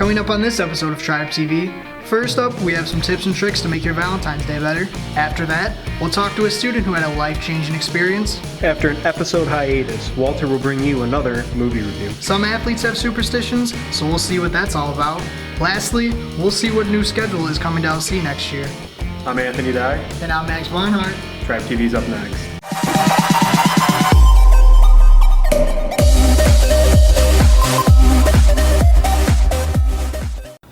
Coming up on this episode of TribeTV, first up, we have some tips and tricks to make your Valentine's Day better. After that, we'll talk to a student who had a life-changing experience. After an episode hiatus, Walter will bring you another movie review. Some athletes have superstitions, so we'll see what that's all about. Lastly, we'll see what new schedule is coming to LC next year. I'm Anthony Dye. And I'm Max Barnhart. TribeTV's up next.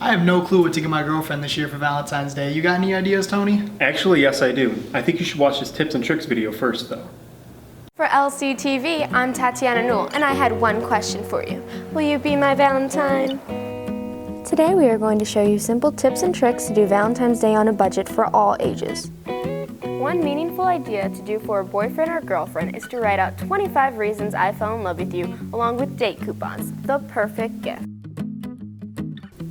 I have no clue what to get my girlfriend this year for Valentine's Day. You got any ideas, Tony? Actually, yes I do. I think you should watch this tips and tricks video first though. For LCTV, I'm Tatiana Newell, and I had one question for you. Will you be my Valentine? Today we are going to show you simple tips and tricks to do Valentine's Day on a budget for all ages. One meaningful idea to do for a boyfriend or girlfriend is to write out 25 reasons I fell in love with you, along with date coupons, the perfect gift.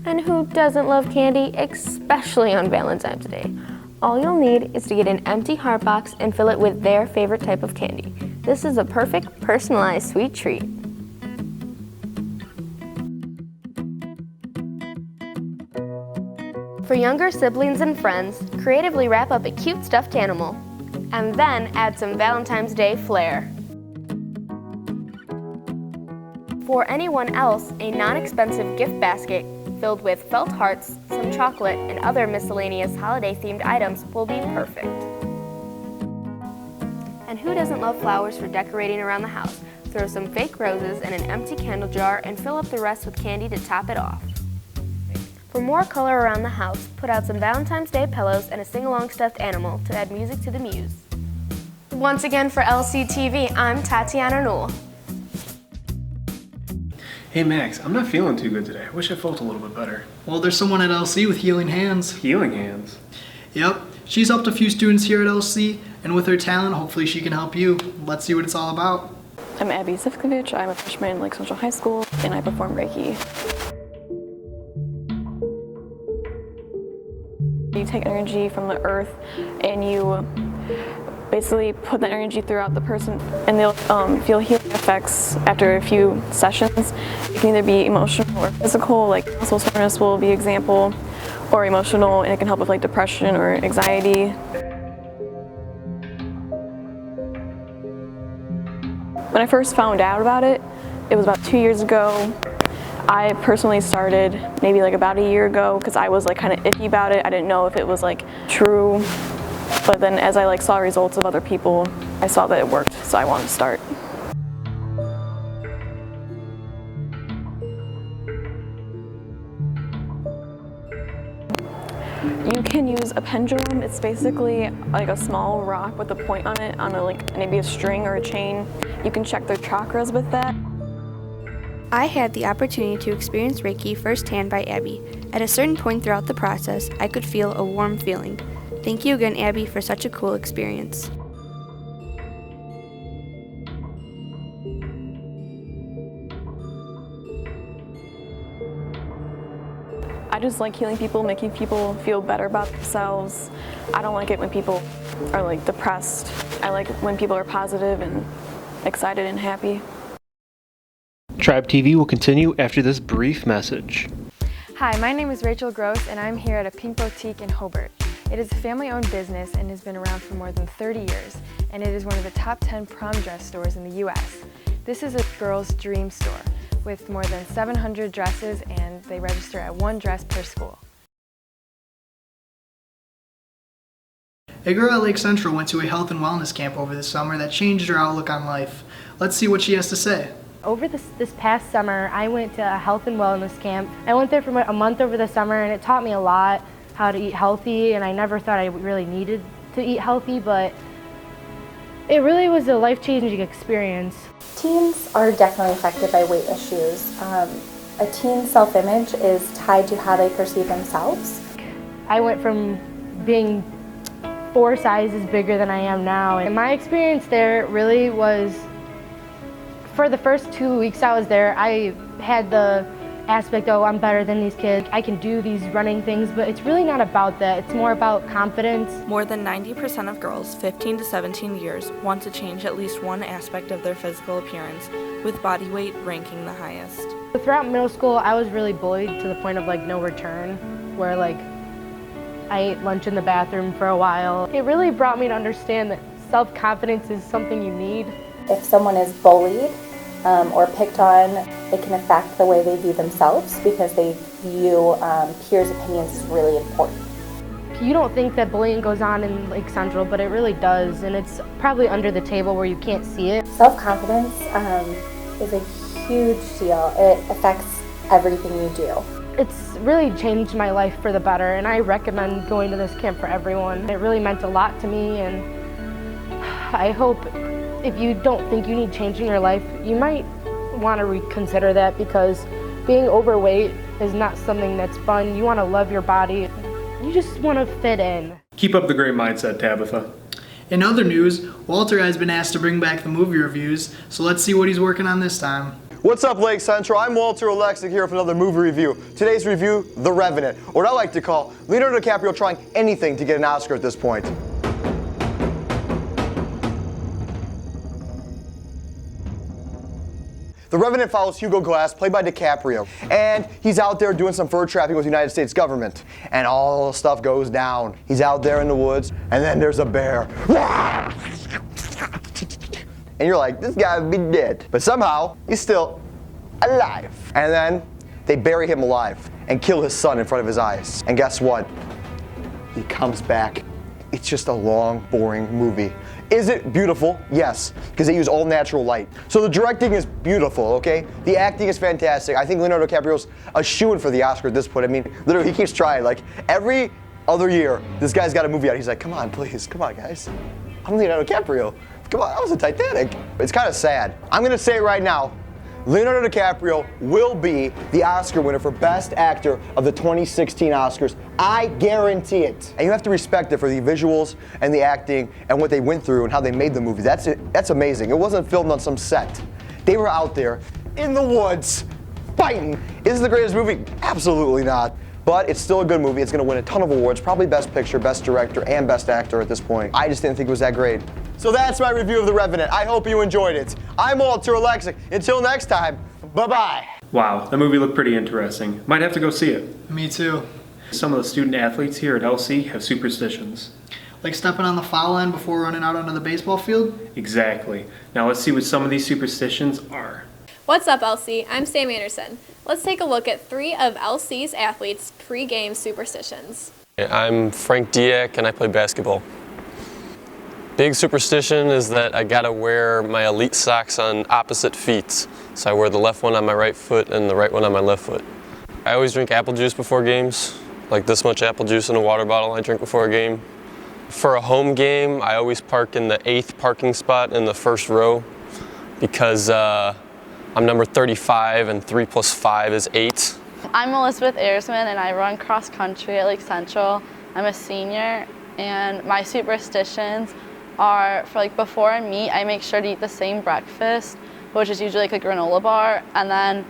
And who doesn't love candy, especially on Valentine's Day? All you'll need is to get an empty heart box and fill it with their favorite type of candy. This is a perfect, personalized sweet treat. For younger siblings and friends, creatively wrap up a cute stuffed animal, and then add some Valentine's Day flair. For anyone else, a non-expensive gift basket filled with felt hearts, some chocolate, and other miscellaneous holiday-themed items will be perfect. And who doesn't love flowers for decorating around the house? Throw some fake roses in an empty candle jar and fill up the rest with candy to top it off. For more color around the house, put out some Valentine's Day pillows and a sing-along stuffed animal to add music to the muse. Once again for LCTV, I'm Tatiana Newell. Hey Max, I'm not feeling too good today. I wish I felt a little bit better. Well, there's someone at LC with healing hands. Healing hands? Yep, she's helped a few students here at LC, and with her talent, hopefully she can help you. Let's see what it's all about. I'm Abby Zivkovich. I'm a freshman in Lake Central High School, and I perform Reiki. You take energy from the earth, and you basically put that energy throughout the person, and they'll feel healing effects after a few sessions. It can either be emotional or physical, like muscle soreness will be an example, or emotional, and it can help with like depression or anxiety. When I first found out about it, it was about 2 years ago. I personally started maybe like about a year ago because I was like kind of iffy about it. I didn't know if it was like true. But then as I like saw results of other people, I saw that it worked, so I wanted to start. You can use a pendulum. It's basically like a small rock with a point on it, on a, like maybe a string or a chain. You can check their chakras with that. I had the opportunity to experience Reiki firsthand by Abby. At a certain point throughout the process, I could feel a warm feeling. Thank you again, Abby, for such a cool experience. I just like healing people, making people feel better about themselves. I don't like it when people are like depressed. I like when people are positive and excited and happy. TribeTV will continue after this brief message. Hi, my name is Rachel Gross, and I'm here at a pink boutique in Hobart. It is a family-owned business and has been around for more than 30 years, and it is one of the top 10 prom dress stores in the U.S. This is a girl's dream store with more than 700 dresses, and they register at one dress per school. A girl at Lake Central went to a health and wellness camp over the summer that changed her outlook on life. Let's see what she has to say. Over this past summer, I went to a health and wellness camp. I went there for a month over the summer, and it taught me a lot how to eat healthy, and I never thought I really needed to eat healthy, but it really was a life-changing experience. Teens are definitely affected by weight issues. A teen's self-image is tied to how they perceive themselves. I went from being 4 sizes bigger than I am now, and my experience there really was, for the first 2 weeks I was there, I had the aspect, oh, I'm better than these kids. I can do these running things, but it's really not about that. It's more about confidence. More than 90% of girls 15 to 17 years want to change at least one aspect of their physical appearance, with body weight ranking the highest. Throughout middle school, I was really bullied to the point of like no return, where like I ate lunch in the bathroom for a while. It really brought me to understand that self-confidence is something you need. If someone is bullied or picked on, it can affect the way they view themselves because they view peers' opinions as really important. You don't think that bullying goes on in Lake Central, but it really does, and it's probably under the table where you can't see it. Self-confidence is a huge deal. It affects everything you do. It's really changed my life for the better, and I recommend going to this camp for everyone. It really meant a lot to me, and I hope if you don't think you need change in your life, you might want to reconsider that, because being overweight is not something that's fun. You want to love your body. You just want to fit in. Keep up the great mindset, Tabitha. In other news, Walter has been asked to bring back the movie reviews, so let's see what he's working on this time. What's up, Lake Central? I'm Walter Alexic here with another movie review. Today's review, The Revenant, or what I like to call Leonardo DiCaprio trying anything to get an Oscar at this point. The Revenant follows Hugo Glass, played by DiCaprio, and he's out there doing some fur trapping with the United States government, and all stuff goes down. He's out there in the woods, and then there's a bear. And you're like, this guy would be dead. But somehow, he's still alive. And then they bury him alive and kill his son in front of his eyes. And guess what? He comes back. It's just a long, boring movie. Is it beautiful? Yes, because they use all natural light. So the directing is beautiful, okay? The acting is fantastic. I think Leonardo DiCaprio's a shoo-in for the Oscar at this point. I mean, literally, he keeps trying. Like, every other year, this guy's got a movie out. He's like, come on, please, come on, guys. I'm Leonardo DiCaprio. Come on, that was a Titanic. It's kind of sad. I'm gonna say it right now. Leonardo DiCaprio will be the Oscar winner for Best Actor of the 2016 Oscars. I guarantee it. And you have to respect it for the visuals and the acting and what they went through and how they made the movie. That's amazing. It wasn't filmed on some set. They were out there in the woods fighting. Is it the greatest movie? Absolutely not. But it's still a good movie. It's gonna win a ton of awards, probably Best Picture, Best Director, and Best Actor at this point. I just didn't think it was that great. So that's my review of The Revenant. I hope you enjoyed it. I'm Walter Alexic. Until next time, bye-bye. Wow, that movie looked pretty interesting. Might have to go see it. Me too. Some of the student athletes here at LC have superstitions. Like stepping on the foul line before running out onto the baseball field? Exactly. Now let's see what some of these superstitions are. What's up, LC? I'm Sam Anderson. Let's take a look at 3 of LC's athletes' pre-game superstitions. I'm Frank Diak, and I play basketball. Big superstition is that I gotta wear my elite socks on opposite feet. So I wear the left one on my right foot and the right one on my left foot. I always drink apple juice before games, like this much apple juice in a water bottle I drink before a game. For a home game, I always park in the 8th parking spot in the first row because I'm number 35 and 3 plus 5 is 8. I'm Elizabeth Ayersman and I run cross country at Lake Central. I'm a senior and my superstitions are for like before I meet, I make sure to eat the same breakfast, which is usually like a granola bar, and then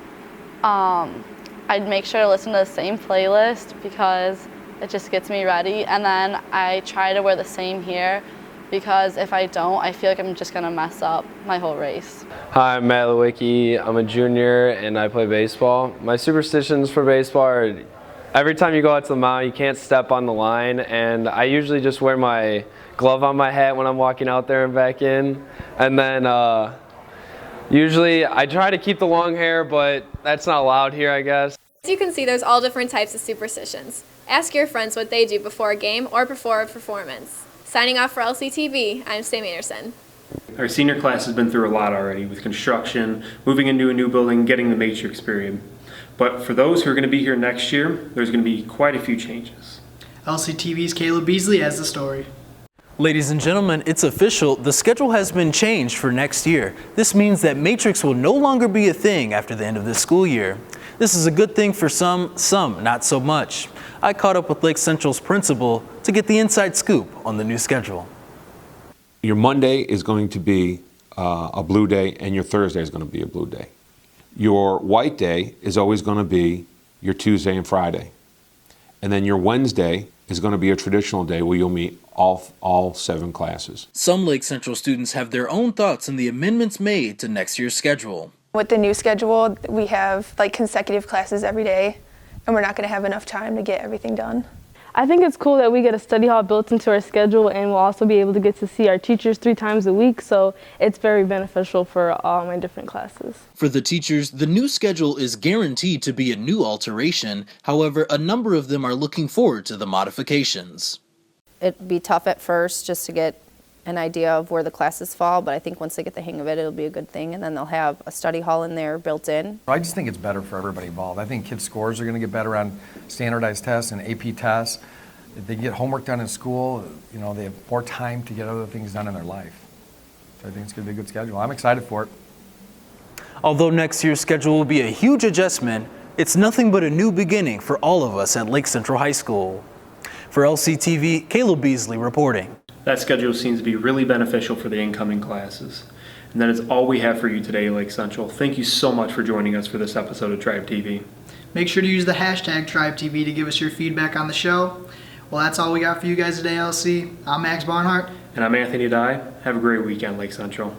I'd make sure to listen to the same playlist because it just gets me ready, and then I try to wear the same here because if I don't, I feel like I'm just gonna mess up my whole race. Hi, I'm Matt Lewicki. I'm a junior and I play baseball. My superstitions for baseball are every time you go out to the mound, you can't step on the line, and I usually just wear my glove on my hat when I'm walking out there and back in. And then usually I try to keep the long hair, but that's not allowed here, I guess. As you can see, there's all different types of superstitions. Ask your friends what they do before a game or before a performance. Signing off for LCTV, I'm Sam Anderson. Our senior class has been through a lot already with construction, moving into a new building, getting the matrix period. But for those who are going to be here next year, there's going to be quite a few changes. LCTV's Caleb Beasley has the story. Ladies and gentlemen, it's official. The schedule has been changed for next year. This means that Matrix will no longer be a thing after the end of this school year. This is a good thing for some not so much. I caught up with Lake Central's principal to get the inside scoop on the new schedule. Your Monday is going to be a blue day, and your Thursday is going to be a blue day. Your white day is always going to be your Tuesday and Friday. And then your Wednesday is going to be a traditional day where you'll meet all 7 classes. Some Lake Central students have their own thoughts on the amendments made to next year's schedule. With the new schedule, we have like consecutive classes every day, and we're not going to have enough time to get everything done. I think it's cool that we get a study hall built into our schedule, and we'll also be able to get to see our teachers 3 times a week, so it's very beneficial for all my different classes. For the teachers, the new schedule is guaranteed to be a new alteration. However, a number of them are looking forward to the modifications. It'd be tough at first just to get an idea of where the classes fall, but I think once they get the hang of it, it'll be a good thing, and then they'll have a study hall in there built in. I just think it's better for everybody involved. I think kids' scores are going to get better on standardized tests and AP tests. If they get homework done in school, you know, they have more time to get other things done in their life. So I think it's going to be a good schedule. I'm excited for it. Although next year's schedule will be a huge adjustment, it's nothing but a new beginning for all of us at Lake Central High School. For LCTV, Caleb Beasley reporting. That schedule seems to be really beneficial for the incoming classes. And that is all we have for you today, Lake Central. Thank you so much for joining us for this episode of TribeTV. Make sure to use the hashtag TribeTV to give us your feedback on the show. Well, that's all we got for you guys today, LC. I'm Max Barnhart. And I'm Anthony Dye. Have a great weekend, Lake Central.